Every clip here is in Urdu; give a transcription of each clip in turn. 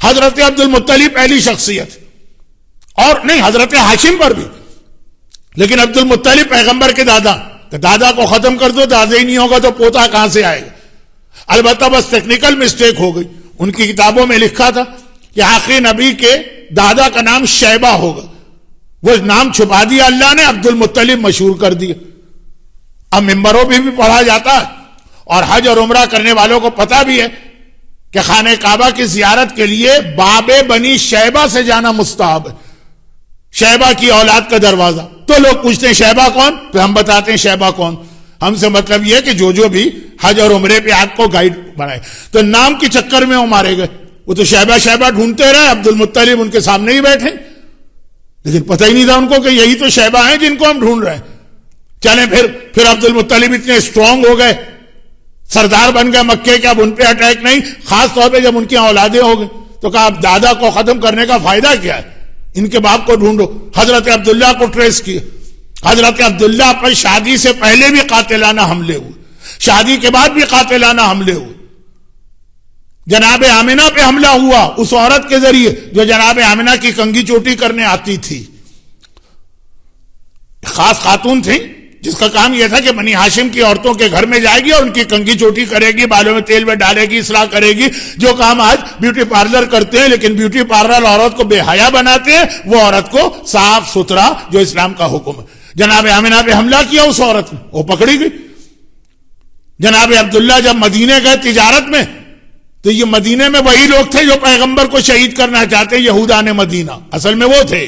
حضرت عبد المطلب پہلی شخصیت، اور نہیں حضرت ہاشم پر بھی، لیکن عبد المطلب پیغمبر کے دادا، کہ دادا کو ختم کر دو، دادا ہی نہیں ہوگا تو پوتا کہاں سے آئے گا؟ البتہ بس ٹیکنیکل مسٹیک ہو گئی، ان کی کتابوں میں لکھا تھا کہ آخری نبی کے دادا کا نام شیبہ ہوگا، وہ نام چھپا دیا اللہ نے، عبد المطلب مشہور کر دیا۔ اب ممبروں پہ بھی پڑھا جاتا ہے، اور حج اور عمرہ کرنے والوں کو پتا بھی ہے کہ خانہ کعبہ کی زیارت کے لیے باب بنی شیبہ سے جانا مستحب ہے، شیبہ کی اولاد کا دروازہ۔ تو لوگ پوچھتے ہیں شیبہ کون؟ تو ہم بتاتے ہیں شیبہ کون۔ ہم سے مطلب یہ ہے کہ جو بھی حج اور عمرے پہ آپ کو گائیڈ بنائے، تو نام کے چکر میں وہ مارے گئے، وہ تو شیبہ شیبہ ڈھونڈتے رہے، عبد المطلب ان کے سامنے ہی بیٹھے، لیکن پتہ ہی نہیں تھا ان کو کہ یہی تو شیبہ ہیں جن کو ہم ڈھونڈ رہے ہیں۔ چلیں پھر عبد المطلب اتنے اسٹرانگ ہو گئے، سردار بن گئے مکے کے، اب ان پہ اٹیک نہیں، خاص طور پہ جب ان کی اولادیں ہو گئی تو کہا اب دادا کو ختم کرنے کا فائدہ کیا ہے، ان کے باپ کو ڈھونڈو۔ حضرت عبداللہ کو ٹریس کیا، حضرت عبداللہ پر شادی سے پہلے بھی قاتلانہ حملے ہوئے، شادی کے بعد بھی قاتلانہ حملے ہوئے۔ جناب آمنہ پہ حملہ ہوا اس عورت کے ذریعے جو جناب آمنہ کی کنگھی چوٹی کرنے آتی تھی، خاص خاتون تھی جس کا کام یہ تھا کہ بنی ہاشم کی عورتوں کے گھر میں جائے گی اور ان کی کنگھی چوٹی کرے گی، بالوں میں تیل میں ڈالے گی، اصلاح کرے گی، جو کام آج بیوٹی پارلر کرتے ہیں، لیکن بیوٹی پارلر عورت کو بے حیا بناتے ہیں، وہ عورت کو صاف ستھرا جو اسلام کا حکم ہے۔ جناب آمنہ پہ حملہ کیا اس عورت نے، وہ پکڑی گئی۔ جناب عبداللہ جب مدینے گئے تجارت میں تو یہ مدینے میں وہی لوگ تھے جو پیغمبر کو شہید کرنا چاہتے ہیں، یہودان مدینہ اصل میں وہ تھے۔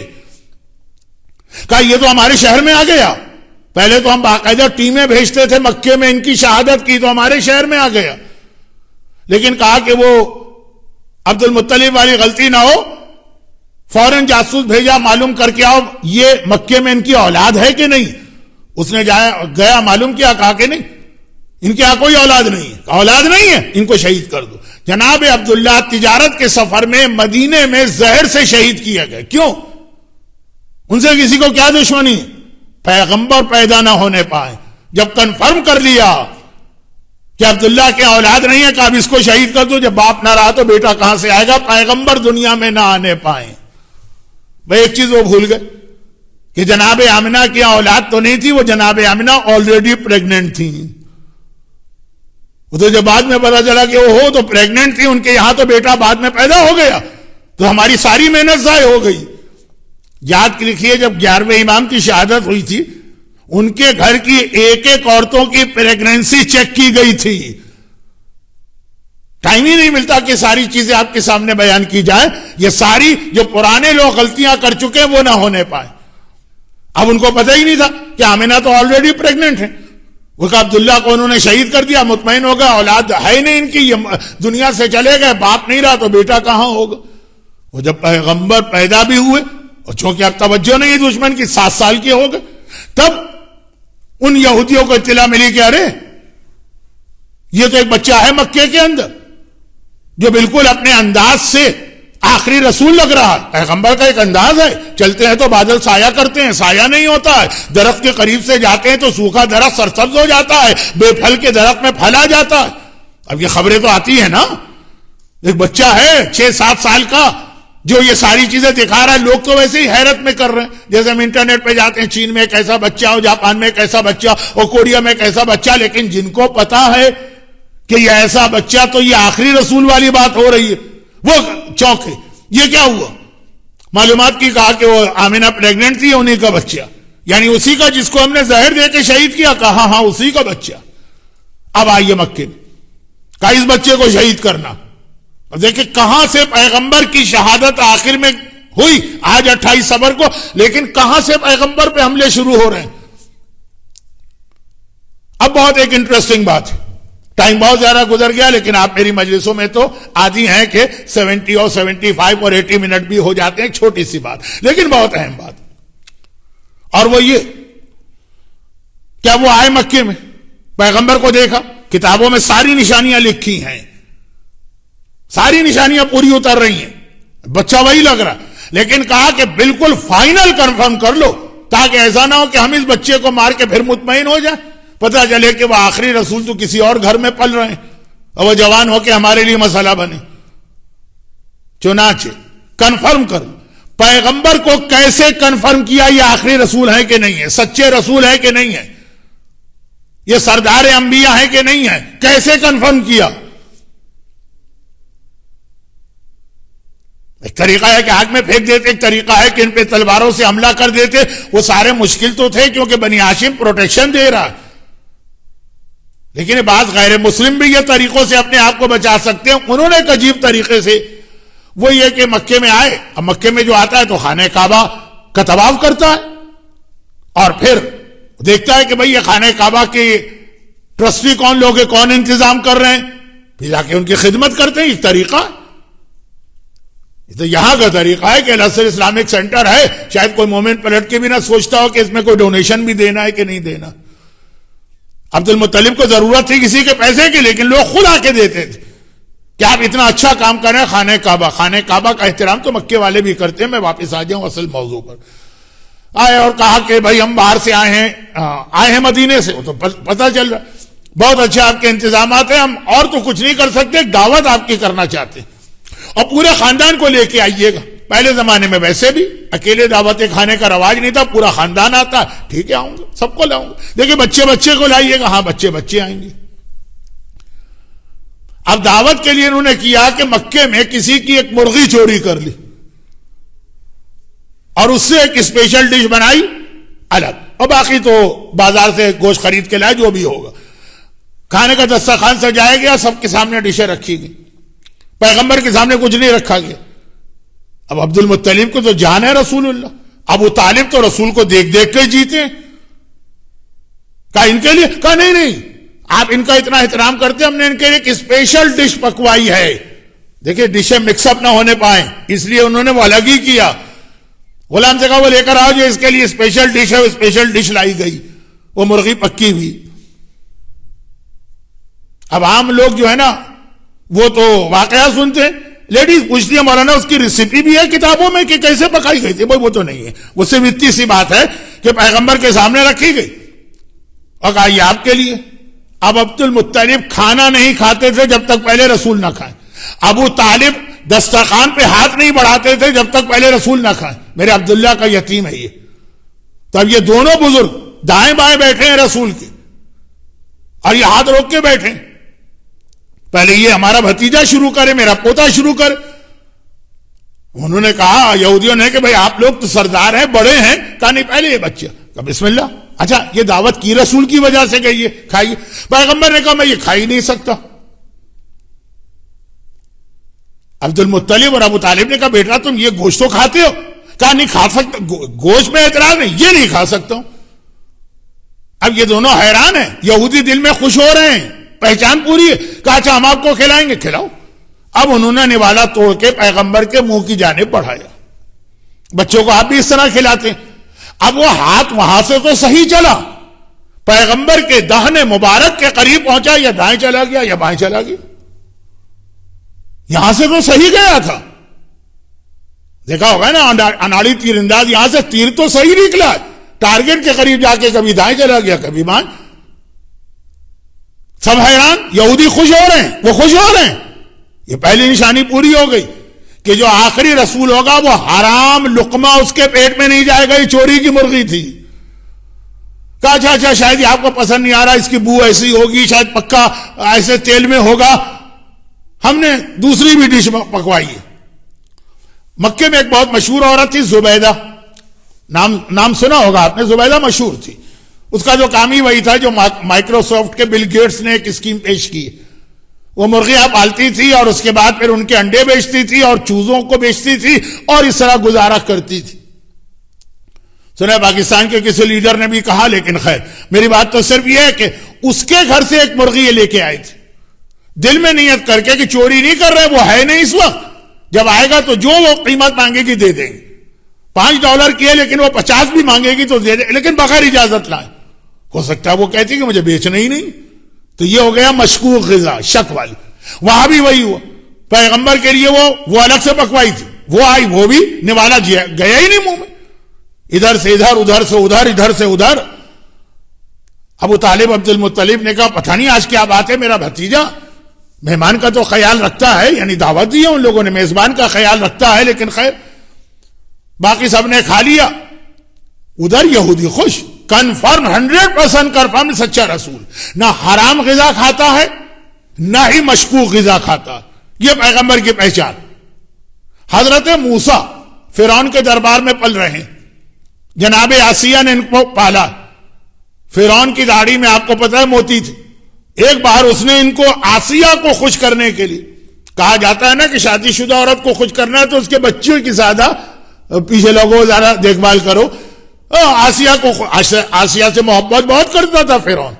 کہا یہ تو ہمارے شہر میں آ گیا، پہلے تو ہم باقاعدہ ٹیمیں بھیجتے تھے مکے میں، ان کی شہادت کی تو ہمارے شہر میں آ گیا، لیکن کہا کہ وہ عبد المطلب والی غلطی نہ ہو، فوراً جاسوس بھیجا، معلوم کر کے آؤ یہ مکے میں ان کی اولاد ہے کہ نہیں۔ اس نے گیا معلوم کیا، کہا کہ نہیں ان کے یہاں کوئی اولاد نہیں ہے، اولاد نہیں ہے، ان کو شہید کر دو۔ جناب عبداللہ تجارت کے سفر میں مدینے میں زہر سے شہید کیا گیا۔ کیوں؟ ان سے کسی کو کیا دشمنی؟ پیغمبر پیدا نہ ہونے پائے۔ جب کنفرم کر لیا کہ عبداللہ کے اولاد نہیں ہے، کہ اب اس کو شہید کر دو، جب باپ نہ رہا تو بیٹا کہاں سے آئے گا؟ پیغمبر دنیا میں نہ آنے پائیں۔ بھائی ایک چیز وہ بھول گئے کہ جناب آمنہ کی اولاد تو نہیں تھی، وہ جناب آمنہ آلریڈی پریگننٹ تھی۔ وہ تو جب بعد میں پتا چلا کہ وہ ہو تو پریگننٹ تھی، ان کے یہاں تو بیٹا بعد میں پیدا ہو گیا، تو ہماری ساری محنت ضائع ہو گئی۔ یاد لکھیے جب 11ویں امام کی شہادت ہوئی تھی، ان کے گھر کی ایک ایک عورتوں کی پریگننسی چیک کی گئی تھی۔ ٹائم ہی نہیں ملتا کہ ساری چیزیں آپ کے سامنے بیان کی جائیں، یہ ساری جو پرانے لوگ غلطیاں کر چکے وہ نہ ہونے پائے۔ اب ان کو پتہ ہی نہیں تھا کہ آمنہ تو آلریڈی پریگننٹ ہے، وہ کہ عبداللہ کو انہوں نے شہید کر دیا، مطمئن ہو گیا اولاد ہے نہیں ان کی، یہ دنیا سے چلے گئے، باپ نہیں رہا تو بیٹا کہاں ہوگا۔ وہ جب پیغمبر پیدا بھی ہوئے، اور چونکہ اب توجہ نہیں دشمن کی، 7 سال کے ہو گئے، تب ان یہودیوں کو اطلاع ملی کہ ارے یہ تو ایک بچہ ہے مکے کے اندر جو بالکل اپنے انداز سے آخری رسول لگ رہا ہے۔ پیغمبر کا ایک انداز ہے، چلتے ہیں تو بادل سایہ کرتے ہیں، سایہ نہیں ہوتا ہے، درخت کے قریب سے جاتے ہیں تو سوکھا درخت سرسبز ہو جاتا ہے، بے پھل کے درخت میں پھل آ جاتا ہے۔ اب یہ خبریں تو آتی ہیں نا، ایک بچہ ہے 6-7 سال کا جو یہ ساری چیزیں دکھا رہا ہے، لوگ تو ویسے ہی حیرت میں کر رہے ہیں۔ جیسے ہم انٹرنیٹ پہ جاتے ہیں، چین میں ایک ایسا بچہ ہو، جاپان میں ایک ایسا بچہ اور کوریا میں ایک ایسا بچہ، لیکن جن کو پتا ہے کہ یہ ایسا بچہ تو یہ آخری رسول والی بات ہو رہی ہے، وہ چونکے۔ یہ کیا ہوا؟ معلومات کی کہا کہ وہ آمنہ پریگننٹ تھی، انہی کا بچہ، یعنی اسی کا جس کو ہم نے زہر دے کے شہید کیا، کہا ہاں اسی کا بچہ۔ اب آئیے مکے میں، کہا اس بچے کو شہید کرنا۔ دیکھیں کہاں سے پیغمبر کی شہادت آخر میں ہوئی، آج 28 صفر کو، لیکن کہاں سے پیغمبر پہ حملے شروع ہو رہے ہیں۔ اب بہت ایک انٹرسٹنگ بات ہے، ٹائم بہت زیادہ گزر گیا، لیکن آپ میری مجلسوں میں تو عادی ہیں کہ 70 اور 75 اور 80 منٹ بھی ہو جاتے ہیں، چھوٹی سی بات لیکن بہت اہم بات، اور وہ یہ کیا وہ آئے مکے میں، پیغمبر کو دیکھا، کتابوں میں ساری نشانیاں لکھی ہیں، ساری نشانیاں پوری اتر رہی ہیں، بچہ وہی لگ رہا، لیکن کہا کہ بالکل فائنل کنفرم کر لو تاکہ ایسا نہ ہو کہ ہم اس بچے کو مار کے پھر مطمئن ہو جائیں، پتہ چلے کہ وہ آخری رسول تو کسی اور گھر میں پل رہے ہیں اور وہ جوان ہو کے ہمارے لیے مسئلہ بنے۔ چنانچہ کنفرم کر لو پیغمبر کو کیسے کنفرم کیا یہ آخری رسول ہے کہ نہیں ہے, سچے رسول ہے کہ نہیں ہے, یہ سردار انبیاء ہے کہ نہیں ہے, کیسے کنفرم کیا؟ ایک طریقہ ہے کہ آگ میں پھینک دیتے, ایک طریقہ ہے کہ ان پہ تلواروں سے حملہ کر دیتے. وہ سارے مشکل تو تھے کیونکہ بنی ہاشم پروٹیکشن دے رہا ہے, لیکن بعض غیر مسلم بھی یہ طریقوں سے اپنے آپ کو بچا سکتے ہیں. انہوں نے ایک عجیب طریقے سے, وہ یہ کہ مکے میں آئے, اب مکے میں جو آتا ہے تو خانہ کعبہ کا طواف کرتا ہے اور پھر دیکھتا ہے کہ بھئی یہ خانہ کعبہ کے ٹرسٹی کون لوگ ہیں, کون انتظام کر رہے ہیں, پھر جا کے ان کی خدمت کرتے ہیں. ایک طریقہ ہے, یہ تو یہاں کا طریقہ ہے کہ الاسر اسلامک سینٹر ہے, شاید کوئی مومن پلٹ کے بھی نہ سوچتا ہو کہ اس میں کوئی ڈونیشن بھی دینا ہے کہ نہیں دینا. عبد المطلب کو ضرورت تھی کسی کے پیسے کی, لیکن لوگ خود آ کے دیتے تھے کہ آپ اتنا اچھا کام کر رہے ہیں. خانہ کعبہ کا احترام تو مکے والے بھی کرتے ہیں. میں واپس آ جاؤں اصل موضوع پر. آئے اور کہا کہ بھائی ہم باہر سے آئے ہیں مدینے سے. وہ تو پتہ چل رہا, بہت اچھا آپ کے انتظامات ہیں, ہم اور تو کچھ نہیں کر سکتے, ایک دعوت آپ کی کرنا چاہتے ہیں اور پورے خاندان کو لے کے آئیے گا. پہلے زمانے میں ویسے بھی اکیلے دعوتیں کھانے کا رواج نہیں تھا, پورا خاندان آتا. ٹھیک ہے آؤں گا, سب کو لاؤں گا. دیکھیں بچے کو لائیے گا. ہاں بچے آئیں گے. اب دعوت کے لیے انہوں نے کیا کہ مکے میں کسی کی ایک مرغی چوری کر لی اور اس سے ایک اسپیشل ڈش بنائی الگ, اور باقی تو بازار سے گوشت خرید کے لائے, جو بھی ہوگا. کھانے کا دسترخوان سجایا گیا, سب کے سامنے ڈشیں رکھی گئی, پیغمبر کے سامنے کچھ نہیں رکھا گیا. اب عبد المطلب کو تو جان ہے رسول اللہ, ابو طالب تو رسول کو دیکھ کے جیتے. کہا ان کے لیے, کہا نہیں آپ ان کا اتنا احترام کرتے, ہم نے ان کے لیے ایک اسپیشل ڈش پکوائی ہے. دیکھیں ڈشیں مکس اپ نہ ہونے پائیں, اس لیے انہوں نے وہ الگ ہی کیا. غلام سے کہا وہ لے کر آؤ جو اس کے لیے اسپیشل ڈش ہے. وہ اسپیشل ڈش لائی گئی, وہ مرغی پکی ہوئی. اب عام لوگ جو ہے نا وہ تو واقعہ سنتے ہیں, لیڈیز پوچھتی ہے مولانا اس کی ریسیپی بھی ہے کتابوں میں کہ کیسے پکائی گئی تھی. بھائی وہ تو نہیں ہے, وہ صرف اتنی سی بات ہے کہ پیغمبر کے سامنے رکھی گئی اور کہا یہ آپ کے لیے. اب عبد المطلب کھانا نہیں کھاتے تھے جب تک پہلے رسول نہ کھائیں. ابو طالب دسترخوان پہ ہاتھ نہیں بڑھاتے تھے جب تک پہلے رسول نہ کھائیں. میرے عبداللہ کا یتیم ہے یہ. تو اب یہ دونوں بزرگ دائیں بائیں بیٹھے ہیں رسول کے, اور یہ ہاتھ روک کے بیٹھے. پہلے یہ ہمارا بھتیجا شروع کرے, میرا پوتا شروع کرے. انہوں نے کہا یہودیوں نے کہ بھئی آپ لوگ تو سردار ہیں, بڑے ہیں. کہا نہیں پہلے یہ بچہ. کہا بسم اللہ. اچھا یہ دعوت کی رسول کی وجہ سے گئی ہے, کھائیے. پیغمبر نے کہا میں یہ کھا ہی نہیں سکتا. عبد المطلب اور ابو طالب نے کہا بیٹا تم یہ گوشت تو کھاتے ہو. کہا نہیں کھا سکتا, گوشت میں اعتراض نہیں, یہ نہیں کھا سکتا ہوں. اب یہ دونوں حیران ہیں, یہودی دل میں خوش ہو رہے ہیں, پہچان پوری ہے. کہا اچھا ہم آپ کو کھلائیں گے, کھلاؤ. اب انہوں نے نوالا توڑ کے پیغمبر کے منہ کی جانب بڑھایا. بچوں کو آپ بھی اس طرح کھلاتے ہیں. اب وہ ہاتھ وہاں سے تو صحیح چلا, پیغمبر کے دہن مبارک کے قریب پہنچا, یا دائیں چلا گیا یا بائیں چلا گیا. یہاں سے تو صحیح گیا تھا, دیکھا ہوگا نا اناڑی تیر انداز, یہاں سے تیر تو صحیح نکلا, ٹارگٹ کے قریب جا کے کبھی دائیں چلا گیا کبھی بائیں. سب حیران, یہودی خوش ہو رہے ہیں, وہ خوش ہو رہے ہیں. یہ پہلی نشانی پوری ہو گئی کہ جو آخری رسول ہوگا وہ حرام لقمہ اس کے پیٹ میں نہیں جائے گا. یہ چوری کی مرغی تھی. کہا اچھا شاید یہ آپ کو پسند نہیں آ رہا, اس کی بو ایسی ہوگی, شاید پکا ایسے تیل میں ہوگا. ہم نے دوسری بھی ڈش پکوائی ہے. مکے میں ایک بہت مشہور عورت تھی زبیدہ, نام سنا ہوگا آپ نے. زبیدہ مشہور تھی, اس کا جو کام ہی وہی تھا جو مائکروسافٹ کے بل گیٹس نے ایک اسکیم پیش کی. وہ مرغیاں پالتی تھی اور اس کے بعد پھر ان کے انڈے بیچتی تھی اور چوزوں کو بیچتی تھی اور اس طرح گزارا کرتی تھی. سنا پاکستان کے کسی لیڈر نے بھی کہا, لیکن خیر میری بات تو صرف یہ ہے کہ اس کے گھر سے ایک مرغی یہ لے کے آئے تھے, دل میں نیت کر کے کہ چوری نہیں کر رہے, وہ ہے نہیں اس وقت, جب آئے گا تو جو وہ قیمت مانگے گی دے دیں گے. $5 کی ہے لیکن وہ 50 بھی مانگے گی تو دے دیں, لیکن بغیر اجازت لائے. ہو سکتا ہے وہ کہتی کہ مجھے بیچنا ہی نہیں. تو یہ ہو گیا مشکوک غذا, شک والی. وہاں بھی وہی ہوا, پیغمبر کے لیے وہ الگ سے پکوائی تھی, وہ آئی, وہ بھی نوالا گیا ہی نہیں منہ میں, ادھر سے ادھر, ادھر سے ادھر, ادھر سے ادھر. ابو طالب عبد المطلب نے کہا پتہ نہیں آج کیا بات ہے, میرا بھتیجا مہمان کا تو خیال رکھتا ہے، یعنی دعوت دی ہے ان لوگوں نے، میزبان کا خیال رکھتا ہے، لیکن خیر باقی سب نے کھا لیا. ادھر یہودی خوش، کنفرم 100% کنفرم سچا رسول، نہ حرام غذا کھاتا ہے نہ ہی مشکوک غذا کھاتا. یہ پیغمبر کی پہچان. حضرت موسیٰ فرعون کے دربار میں پل رہے ہیں، جناب آسیہ نے ان کو پالا. فرعون کی داڑھی میں آپ کو پتہ ہے موتی تھی. ایک بار اس نے ان کو آسیہ کو خوش کرنے کے لیے، کہا جاتا ہے نا کہ شادی شدہ عورت کو خوش کرنا ہے تو اس کے بچوں کی زیادہ پیچھے لوگوں ذرا دیکھ بھال کرو. آسیہ سے محبت بہت کرتا تھا فرعون.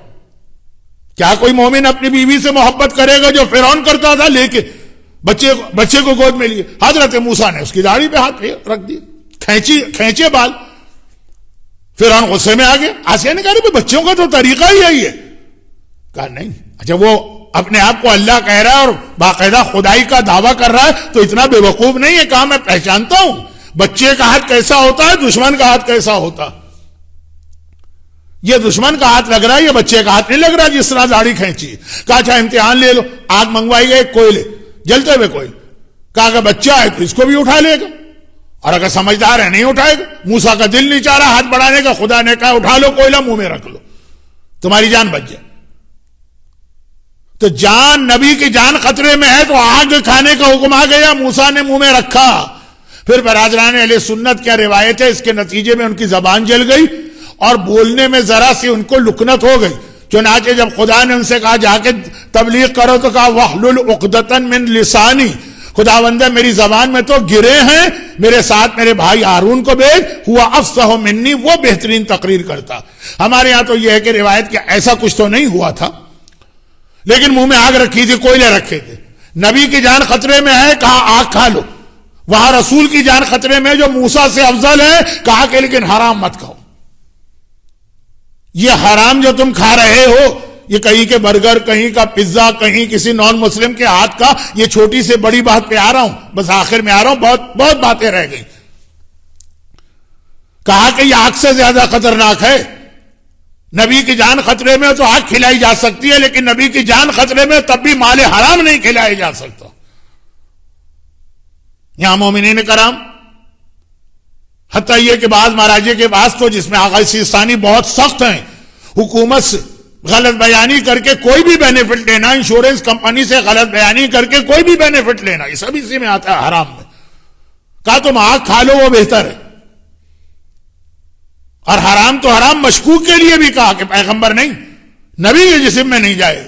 کیا کوئی مومن اپنی بیوی سے محبت کرے گا جو فرعون کرتا تھا؟ لے کے بچے کو گود میں لیے. حضرت موسیٰ نے اس کی داڑھی پہ ہاتھ رکھ دی، کھینچے بال. فرعون غصے میں آ گیا. آسیہ نے کہا بچوں کا تو طریقہ ہی یہی ہے. کہا نہیں. اچھا وہ اپنے آپ کو اللہ کہہ رہا ہے اور باقاعدہ خدائی کا دعویٰ کر رہا ہے تو اتنا بے وقوف نہیں ہے. کہا میں پہچانتا ہوں بچے کا ہاتھ کیسا ہوتا ہے، دشمن کا ہاتھ کیسا ہوتا. یہ دشمن کا ہاتھ لگ رہا ہے، یہ بچے کا ہاتھ نہیں لگ رہا جس طرح داڑھی کھینچی. کہا اچھا امتحان لے لو. آگ منگوائی گئی کوئلے، جلتے ہوئے کوئلے. کہا کہ بچہ ہے تو اس کو بھی اٹھا لے گا، اور اگر سمجھدار ہے نہیں اٹھائے گا. موسیٰ کا دل نہیں چاہ رہا ہاتھ بڑھانے کا. خدا نے کہا اٹھا لو کوئلہ، منہ میں رکھ لو، تمہاری جان بچ جائے. تو جان، نبی کی جان خطرے میں ہے تو آگ کھانے کا حکم آ گیا. موسیٰ نے منہ میں رکھا. پھر برادران اہل سنت کیا روایت ہے، اس کے نتیجے میں ان کی زبان جل گئی اور بولنے میں ذرا سی ان کو لکنت ہو گئی. چنانچہ جب خدا نے ان سے کہا جا کے تبلیغ کرو تو کہا وَحْلُلْ عُقْدَةً مِّن لِسَانِي، خداوند میری زبان میں تو گرے ہیں، میرے ساتھ میرے بھائی ہارون کو بھیج، ہوا افصح منی، وہ بہترین تقریر کرتا. ہمارے ہاں تو یہ ہے کہ روایت کہ ایسا کچھ تو نہیں ہوا تھا، لیکن منہ میں آگ رکھی تھی، کوئلے رکھے تھے. نبی کی جان خطرے میں ہے، کہا آگ کھا لو. وہاں رسول کی جان خطرے میں جو موسیٰ سے افضل ہے، کہا کہ لیکن حرام مت کھاؤ. یہ حرام جو تم کھا رہے ہو، یہ کہیں کے برگر، کہیں کا پیزا، کہیں کسی نان مسلم کے ہاتھ کا. یہ چھوٹی سے بڑی بات پہ آ رہا ہوں، بس آخر میں آ رہا ہوں، بہت باتیں رہ گئی. کہا کہ یہ آگ سے زیادہ خطرناک ہے. نبی کی جان خطرے میں تو آگ کھلائی جا سکتی ہے، لیکن نبی کی جان خطرے میں تب بھی مال حرام نہیں کھلایا جا سکتا. یہاں مومنین کرام، حتیٰ یہ کہ بعض مراجع کے پاس تو جس میں آغا سیستانی بہت سخت ہیں، حکومت سے غلط بیانی کر کے کوئی بھی بینیفٹ لینا، انشورنس کمپنی سے غلط بیانی کر کے کوئی بھی بینیفٹ لینا، یہ سب اسی میں آتا ہے حرام میں. کہا تم آگ کھا لو وہ بہتر ہے. اور حرام تو حرام مشکوک کے لیے بھی کہا کہ پیغمبر نہیں، نبی کے جسم میں نہیں جائے.